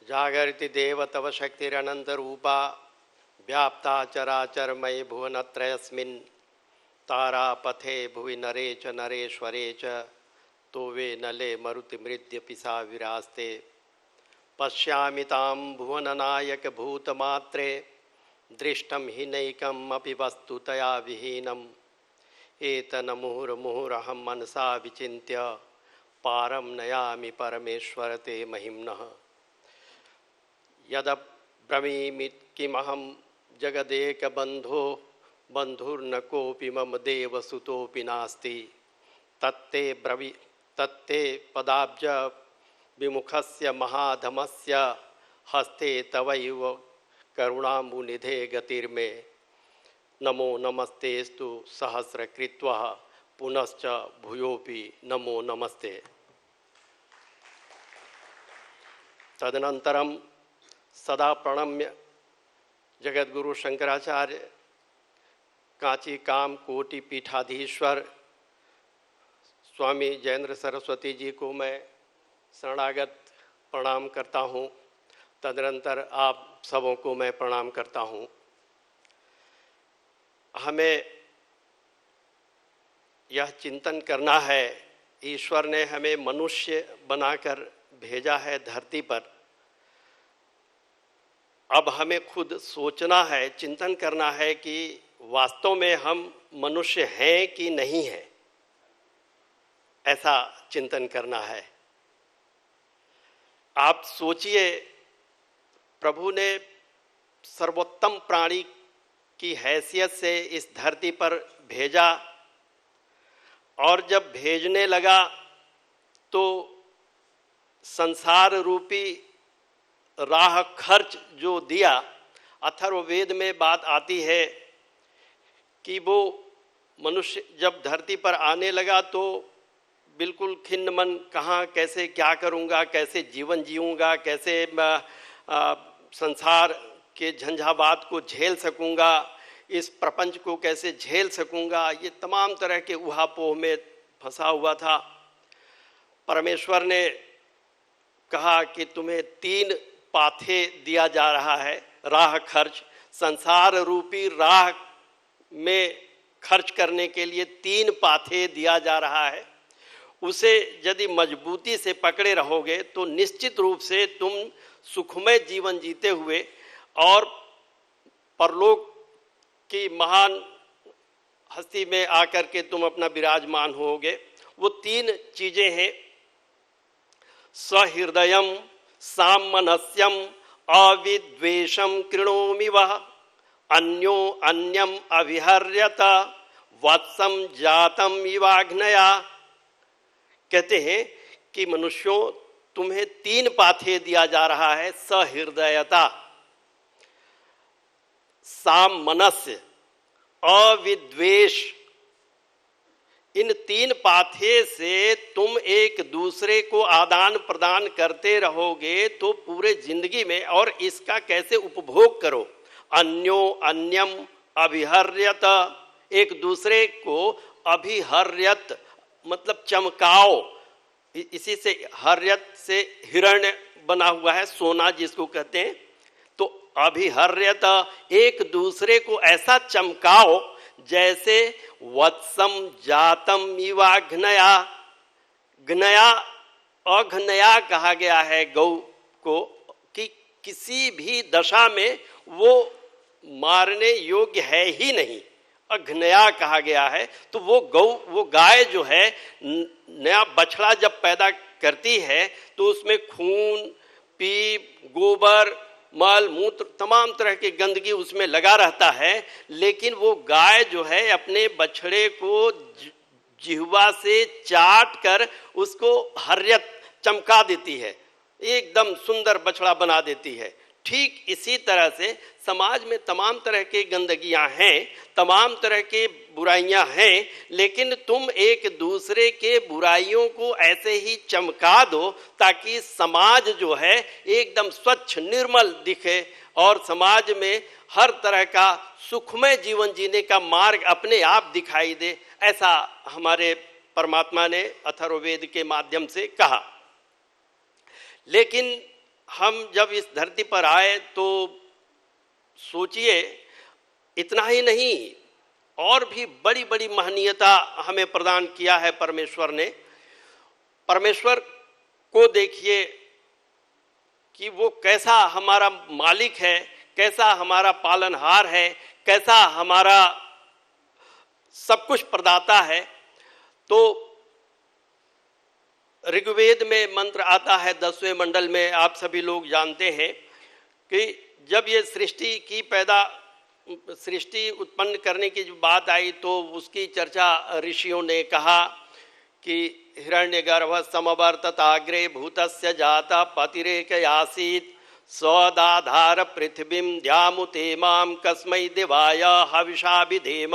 जागर्ति देव तव शक्तिरनंत रूपा व्याप्ता चराचरमयी भुवनत्रयस्मिन् तारापथे भुवि नरे च नरेश्वरे च तो वे नले मरुतिमृद्य पिसा विरास्ते पश्यामि तां भुवननायक भूतमात्रे दृष्टं हि नैकम् अपि वस्तुतया विहीनम् एतन्मुहुर्मुहुरहं मनसा विचिन्त्य पारं नयामि परमेश्वर ते महिम्नः यदब्रवीमि किमहं जगदेकबन्धो बन्धुर्न कोऽपि मम देवसुतोऽपि नास्ति तत्ते पदाब्ज विमुखस्य महाधमस्य हस्ते तवैव करुणाम्बुनिधे गतिर्मे नमो नमस्तेस्तु सहस्रकृत्वः पुनश्च भूयोपि नमो नमस्ते। तदनन्तरं सदा प्रणम्य जगद्गुरु शंकराचार्य कांची काम कोटि पीठाधीश्वर स्वामी जयेंद्र सरस्वती जी को मैं शरणागत प्रणाम करता हूँ। तदनंतर आप सबों को मैं प्रणाम करता हूँ। हमें यह चिंतन करना है, ईश्वर ने हमें मनुष्य बनाकर भेजा है धरती पर। अब हमें खुद सोचना है, चिंतन करना है कि वास्तव में हम मनुष्य हैं कि नहीं हैं, ऐसा चिंतन करना है। आप सोचिए, प्रभु ने सर्वोत्तम प्राणी की हैसियत से इस धरती पर भेजा और जब भेजने लगा तो संसार रूपी राह खर्च जो दिया, अथर्ववेद में बात आती है कि वो मनुष्य जब धरती पर आने लगा तो बिल्कुल खिन्न मन, कहाँ कैसे क्या करूँगा, कैसे जीवन जीऊँगा, कैसे संसार के झंझावात को झेल सकूँगा, इस प्रपंच को कैसे झेल सकूँगा, ये तमाम तरह के उहापोह में फंसा हुआ था। परमेश्वर ने कहा कि तुम्हें 3 पाथे दिया जा रहा है, राह खर्च, संसार रूपी राह में खर्च करने के लिए 3 पाथे दिया जा रहा है। उसे यदि मजबूती से पकड़े रहोगे तो निश्चित रूप से तुम सुखमय जीवन जीते हुए और परलोक की महान हस्ती में आकर के तुम अपना विराजमान होगे। वो 3 चीजें हैं, सहृदयम सामनस्यम अविद्वेषम कृणोमि वह अन्यो अन्यम अविहर्यत वत्सम जातम इवाग्नया। कहते हैं कि मनुष्यों, तुम्हें 3 पाथे दिया जा रहा है, सहृदयता, सामनस्य, अविद्वेष। इन 3 पाथे से तुम एक दूसरे को आदान प्रदान करते रहोगे तो पूरे जिंदगी में, और इसका कैसे उपभोग करो। अन्यो अन्यम अभिहर्यत, एक दूसरे को अभिहर्यत मतलब चमकाओ। इसी से हर्यत से हिरण्य बना हुआ है, सोना जिसको कहते हैं। तो अभिहर्यत, एक दूसरे को ऐसा चमकाओ जैसे वत्सम जातम इवाघ्नया। घ्नया, अघ्नया कहा गया है गौ को कि किसी भी दशा में वो मारने योग्य है ही नहीं, अघ्नया कहा गया है। तो वो गाय जो है, नया बछड़ा जब पैदा करती है तो उसमें खून, पीप, गोबर, मल मूत्र, तमाम तरह की गंदगी उसमें लगा रहता है, लेकिन वो गाय जो है अपने बछड़े को जिह्वा से चाट कर उसको हर्यत, चमका देती है, एकदम सुंदर बछड़ा बना देती है। ठीक इसी तरह से समाज में तमाम तरह की गंदगियां हैं, तमाम तरह की बुराइयां हैं, लेकिन तुम एक दूसरे के बुराइयों को ऐसे ही चमका दो ताकि समाज जो है एकदम स्वच्छ निर्मल दिखे और समाज में हर तरह का सुखमय जीवन जीने का मार्ग अपने आप दिखाई दे। ऐसा हमारे परमात्मा ने अथर्ववेद के माध्यम से कहा। लेकिन हम जब इस धरती पर आए तो सोचिए, इतना ही नहीं, और भी बड़ी बड़ी महनीयता हमें प्रदान किया है परमेश्वर ने। परमेश्वर को देखिए कि वो कैसा हमारा मालिक है, कैसा हमारा पालनहार है, कैसा हमारा सब कुछ प्रदाता है। तो ऋग्वेद में मंत्र आता है 10वें मंडल में, आप सभी लोग जानते हैं कि जब ये सृष्टि उत्पन्न करने की जो बात आई तो उसकी चर्चा ऋषियों ने कहा कि हिरण्यगर्भ समवर्तताग्रे भूतस्य जाता पतिरेक आसीत् स्वदाधार पृथ्वीं ध्यामुते माम कस्मै दिवाय हविषा विधेम।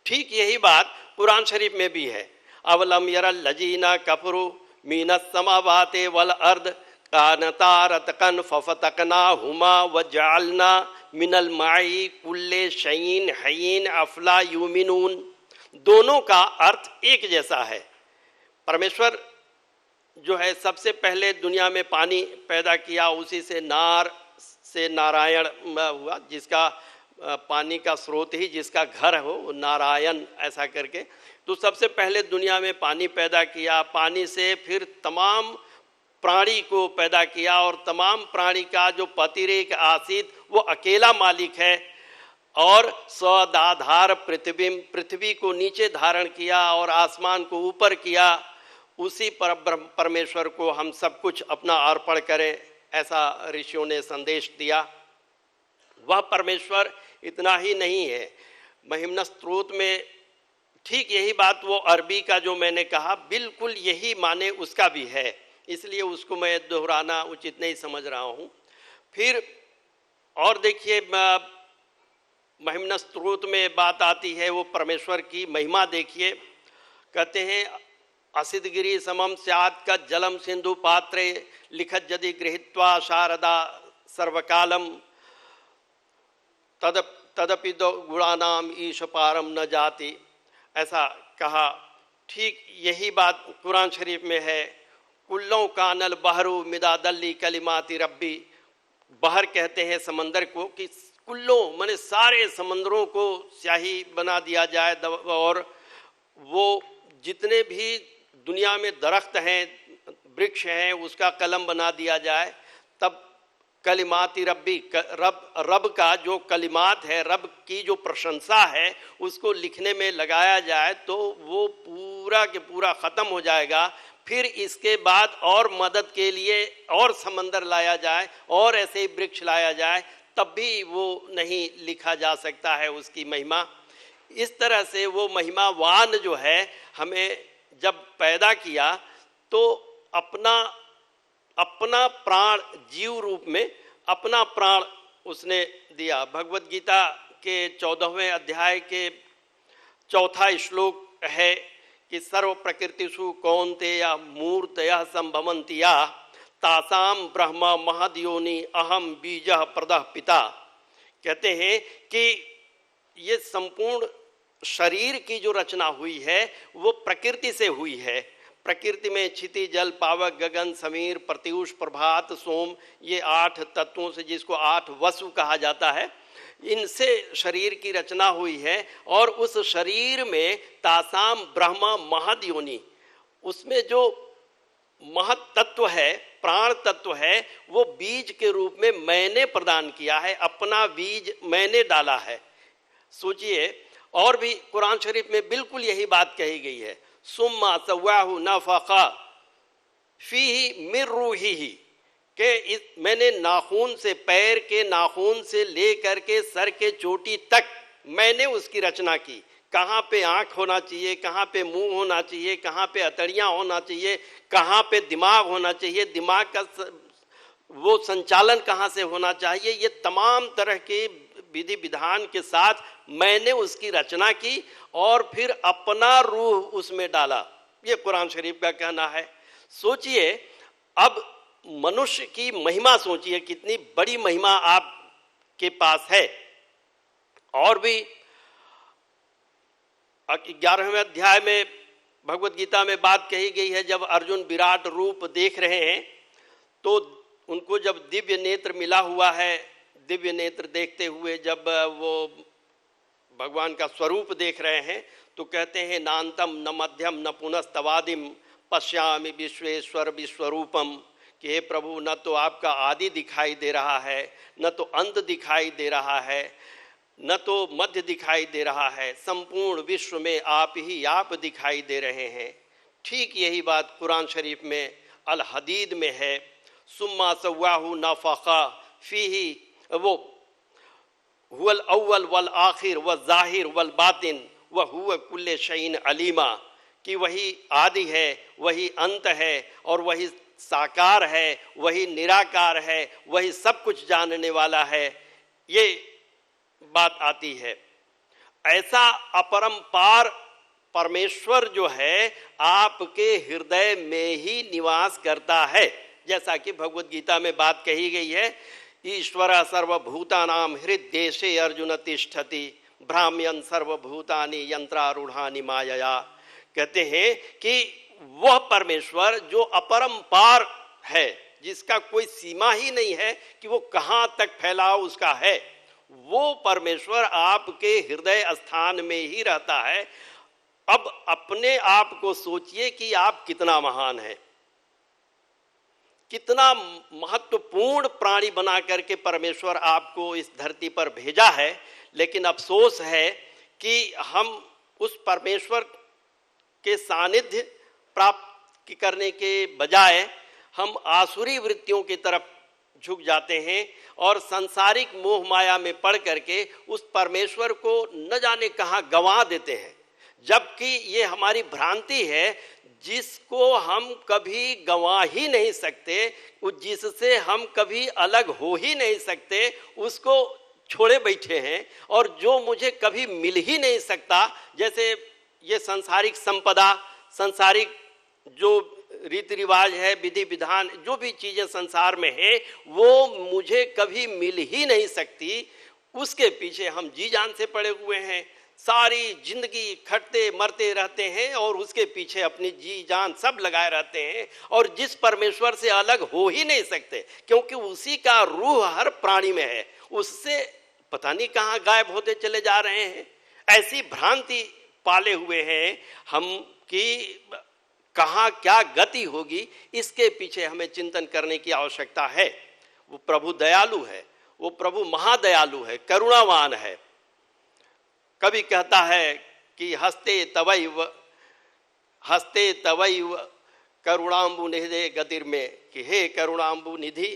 ठीक यही बात कुरान शरीफ में भी है। अवलम यरल लजीना कफरु मीनस समावाते वल अर्द कानतारतकन फफतकना हुमा वजालना मिनल माई कुल्ले शयीन हयीन अफला यूमिनून। दोनों का अर्थ एक जैसा है। परमेश्वर जो है सबसे पहले दुनिया में पानी पैदा किया, उसी से नारायण हुआ, जिसका पानी का स्रोत ही जिसका घर हो नारायण, ऐसा करके। तो सबसे पहले दुनिया में पानी पैदा किया, पानी से फिर तमाम प्राणी को पैदा किया, और तमाम प्राणी का जो पतिरेक आसीत वो अकेला मालिक है। और स्वदाधार पृथ्वी को नीचे धारण किया और आसमान को ऊपर किया। उसी परमेश्वर को हम सब कुछ अपना अर्पण करें, ऐसा ऋषियों ने संदेश दिया। वह परमेश्वर इतना ही नहीं है, महिम्न स्त्रोत में ठीक यही बात, वो अरबी का जो मैंने कहा बिल्कुल यही माने उसका भी है, इसलिए उसको मैं दोहराना उचित नहीं समझ रहा हूँ। फिर और देखिए, महिम्न स्त्रोत में बात आती है वो परमेश्वर की महिमा देखिए। कहते हैं असितगिरी समम स्यात् का जलम सिंधु पात्रे लिखत यदि गृहीत्वा शारदा सर्वकालम तदपि गुणानाम ईश पारम न जाति, ऐसा कहा। ठीक यही बात कुरान शरीफ में है। कुल्लों कानल बहरू मिदादल्ली कलिमाती रब्बी। बहर कहते हैं समंदर को, कि कुल्लों माने सारे समंदरों को स्याही बना दिया जाए, और वो जितने भी दुनिया में दरख्त हैं, वृक्ष हैं, उसका कलम बना दिया जाए। तब कलिमाती रब्बी, रब का जो कलिमात है, रब की जो प्रशंसा है, उसको लिखने में लगाया जाए तो वो पूरा के पूरा ख़त्म हो जाएगा। फिर इसके बाद और मदद के लिए और समंदर लाया जाए और ऐसे ही वृक्ष लाया जाए, तब भी वो नहीं लिखा जा सकता है उसकी महिमा। इस तरह से वो महिमावान जो है, हमें जब पैदा किया तो अपना प्राण जीव रूप में अपना प्राण उसने दिया। भगवत गीता के 14वें अध्याय के 4था श्लोक है कि सर्व प्रकृतिषु कौन्तेय मूर्तयः संभवन्तिया तासाम ब्रह्म महद्योनि अहम बीजः प्रदः पिता। कहते हैं कि ये संपूर्ण शरीर की जो रचना हुई है वो प्रकृति से हुई है। प्रकृति में क्षिति जल पावक गगन समीर प्रत्यूष प्रभात सोम, ये 8 तत्वों से, जिसको 8 वसु कहा जाता है, इनसे शरीर की रचना हुई है। और उस शरीर में तासाम ब्रह्म महद योनि, उसमें जो महत तत्व है, प्राण तत्व है, वो बीज के रूप में मैंने प्रदान किया है, अपना बीज मैंने डाला है। सोचिए, और भी कुरान शरीफ में बिल्कुल यही बात कही गई है। सुम्मा सव्वाहु नफखा फीही मिर रूहिही, के मैंने नाखून से, पैर के नाखून से लेकर के सर के चोटी तक मैंने उसकी रचना की। कहाँ पे आँख होना चाहिए, कहाँ पे मुंह होना चाहिए, कहाँ पे हथेलियाँ होना चाहिए, कहाँ पे दिमाग होना चाहिए, दिमाग का वो संचालन कहाँ से होना चाहिए, ये तमाम तरह के विधि विधान के साथ मैंने उसकी रचना की और फिर अपना रूह उसमें डाला। ये कुरान शरीफ का कहना है। सोचिए, अब मनुष्य की महिमा सोचिए, कितनी बड़ी महिमा आपके पास है। और भी 11वें अध्याय में भगवत गीता में बात कही गई है, जब अर्जुन विराट रूप देख रहे हैं तो उनको जब दिव्य नेत्र मिला हुआ है, दिव्य नेत्र देखते हुए जब वो भगवान का स्वरूप देख रहे हैं तो कहते हैं नान्तम न मध्यम न पुनस्तवादिम पश्यामि विश्वेश्वर विश्वरूपम, कि हे प्रभु न तो आपका आदि दिखाई दे रहा है, न तो अंत दिखाई दे रहा है, न तो मध्य दिखाई दे रहा है, संपूर्ण विश्व में आप ही आप दिखाई दे रहे हैं। ठीक यही बात कुरान शरीफ में अल हदीद में है, सुम्मा सव्वाहु नफखा फीही, वो हुवल अव्वल वल आखिर व ज़ाहिर वल बातिन व हुव कुल्ले शैइन अलीमा, कि वही आदि है, वही अंत है और वही साकार है, वही निराकार है, वही सब कुछ जानने वाला है, ये बात आती है। ऐसा अपरंपार परमेश्वर जो है आपके हृदय में ही निवास करता है, जैसा कि भगवत गीता में बात कही गई है, ईश्वर सर्वभूतानां हृद्देशे अर्जुन तिष्ठति भ्राम्यन सर्वभूतानि यंत्रारूढ़ानि मायया। कहते हैं कि वह परमेश्वर जो अपरंपार है, जिसका कोई सीमा ही नहीं है कि वो कहाँ तक फैलाव उसका है, वो परमेश्वर आपके हृदय स्थान में ही रहता है। अब अपने आप को सोचिए कि आप कितना महान है, कितना महत्वपूर्ण प्राणी बना करके परमेश्वर आपको इस धरती पर भेजा है। लेकिन अफसोस है कि हम उस परमेश्वर के सानिध्य प्राप्त करने के बजाय हम आसुरी वृत्तियों की तरफ झुक जाते हैं और सांसारिक मोह माया में पड़ करके उस परमेश्वर को न जाने कहाँ गंवा देते हैं, जबकि ये हमारी भ्रांति है, जिसको हम कभी गंवा ही नहीं सकते, जिससे हम कभी अलग हो ही नहीं सकते, उसको छोड़े बैठे हैं। और जो मुझे कभी मिल ही नहीं सकता, जैसे ये सांसारिक संपदा, सांसारिक जो रीति रिवाज है, विधि विधान, जो भी चीज़ें संसार में है, वो मुझे कभी मिल ही नहीं सकती, उसके पीछे हम जी जान से पड़े हुए हैं। सारी जिंदगी खटते मरते रहते हैं और उसके पीछे अपनी जी जान सब लगाए रहते हैं, और जिस परमेश्वर से अलग हो ही नहीं सकते, क्योंकि उसी का रूह हर प्राणी में है, उससे पता नहीं कहाँ गायब होते चले जा रहे हैं। ऐसी भ्रांति पाले हुए हैं हम कि कहाँ क्या गति होगी, इसके पीछे हमें चिंतन करने की आवश्यकता है। वो प्रभु दयालु है, वो प्रभु महादयालु है, करुणावान है। कभी कहता है कि हस्ते तवैव करुणाम्बु निधे गतिर में, कि हे करुणाम्बु निधि,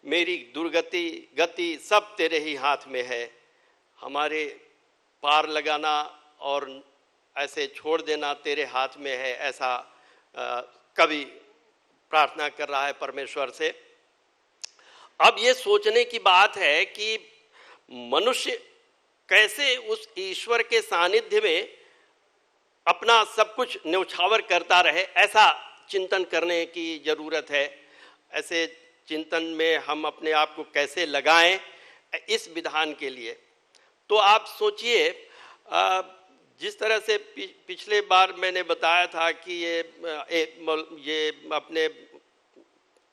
मेरी दुर्गति गति सब तेरे ही हाथ में है। हमारे पार लगाना और ऐसे छोड़ देना तेरे हाथ में है, ऐसा कवि प्रार्थना कर रहा है परमेश्वर से। अब ये सोचने की बात है कि मनुष्य कैसे उस ईश्वर के सानिध्य में अपना सब कुछ न्यौछावर करता रहे, ऐसा चिंतन करने की जरूरत है। ऐसे चिंतन में हम अपने आप को कैसे लगाएं इस विधान के लिए। तो आप सोचिए, जिस तरह से पिछले बार मैंने बताया था कि ये अपने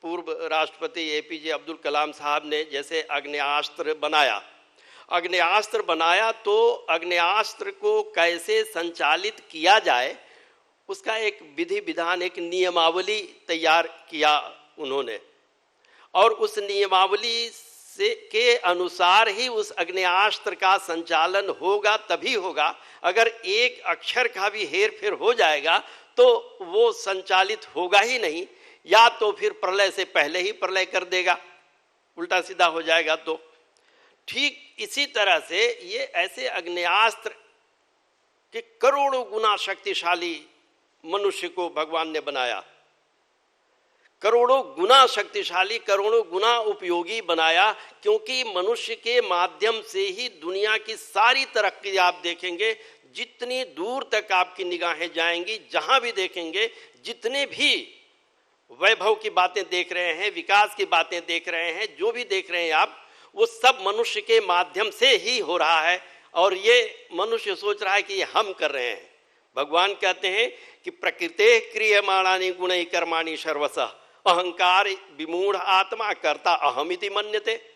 पूर्व राष्ट्रपति APJ अब्दुल कलाम साहब ने जैसे आग्नेयास्त्र बनाया, तो आग्नेयास्त्र को कैसे संचालित किया जाए उसका एक विधि विधान, एक नियमावली तैयार किया उन्होंने, और उस नियमावली से के अनुसार ही उस आग्नेयास्त्र का संचालन होगा, तभी होगा। अगर एक अक्षर का भी हेर फेर हो जाएगा तो वो संचालित होगा ही नहीं, या तो फिर प्रलय से पहले ही प्रलय कर देगा, उल्टा सीधा हो जाएगा। तो ठीक इसी तरह से ये ऐसे आग्नेयास्त्र के करोड़ों गुना शक्तिशाली मनुष्य को भगवान ने बनाया, करोड़ों गुना शक्तिशाली, करोड़ों गुना उपयोगी बनाया, क्योंकि मनुष्य के माध्यम से ही दुनिया की सारी तरक्की आप देखेंगे। जितनी दूर तक आपकी निगाहें जाएंगी, जहां भी देखेंगे, जितने भी वैभव की बातें देख रहे हैं, विकास की बातें देख रहे हैं, जो भी देख रहे हैं आप, वो सब मनुष्य के माध्यम से ही हो रहा है। और ये मनुष्य सोच रहा है कि ये हम कर रहे हैं। भगवान कहते हैं कि प्रकृते क्रियमाणानि गुणैः कर्माणि सर्वशः अहंकार विमूढ़ आत्मा कर्ता अहमिति मन्यते।